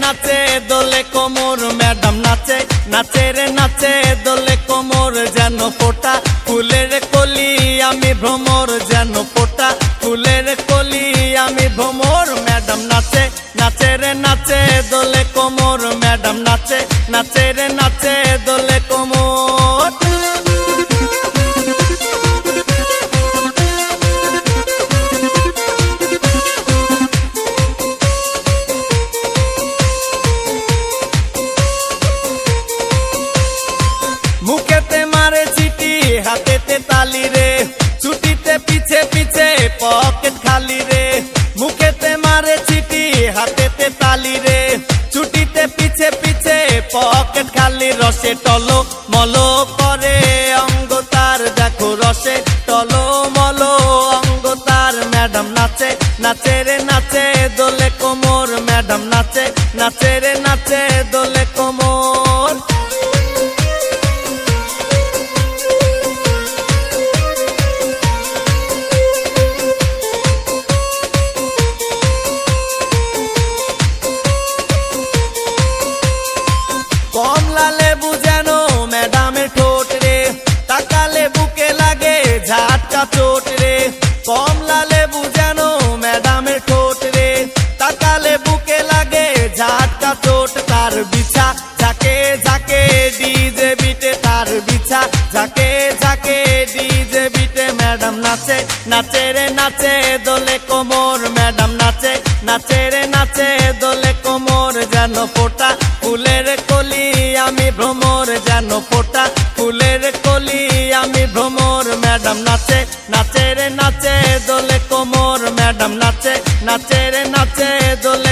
নাচে দোলে কোমর ম্যাডাম নাচে নাচে রে নাচে দোলে কোমর যেন ফোটা ফুলের কলি আমি ভ্রমর যেন ফোটা ফুলের কলি আমি ভ্রমর ম্যাডাম নাচে নাচে রে নাচে দোলে কোমর ম্যাডাম নাচে নাচে রে নাচে দোলে কোমর। মুখেতে মারে চিঠি হাতেতে তালি রে ছুটিতে পিছে পিছে পকেট খালি রে মুখেতে মারে চিঠি হাতেতে তালি রে ছুটিতে পিছে পিছে পকেট খালি রসে টলো মলো করে অঙ্গ তার দেখো রসে টলো মলো অঙ্গ তার ম্যাডাম নাচে নাচে রে নাচে দোলে কোমর ম্যাডাম নাচে নাচে রে নাচে দোলে কোমর। কমলা লেবু যেন ম্যাডামের ঠোঁট রে তাকালে বুকে লাগে ঝাটকা চোট রে কমলা লেবু যেন ম্যাডামের ঠোঁট রে তাকালে বুকে লাগে ঝাটকা চোট তার বিছা ঝাঁকে ঝাঁকে ডিজে বিটে তার বিছা ঝাঁকে ঝাঁকে ডিজে বিটে ম্যাডাম নাচে নাচে রে নাচে দোলে কোমর ম্যাডাম নাচে নাচে রে নাচে দোলে কোমর যেন ফোটা ফুলের কলি আমি ভ্রমর যেন ফোটা ফুলের কলি আমি ভ্রমর ম্যাডাম নাচে নাচে রে নাচে দোলে কোমর ম্যাডাম নাচে নাচে রে নাচে দোলে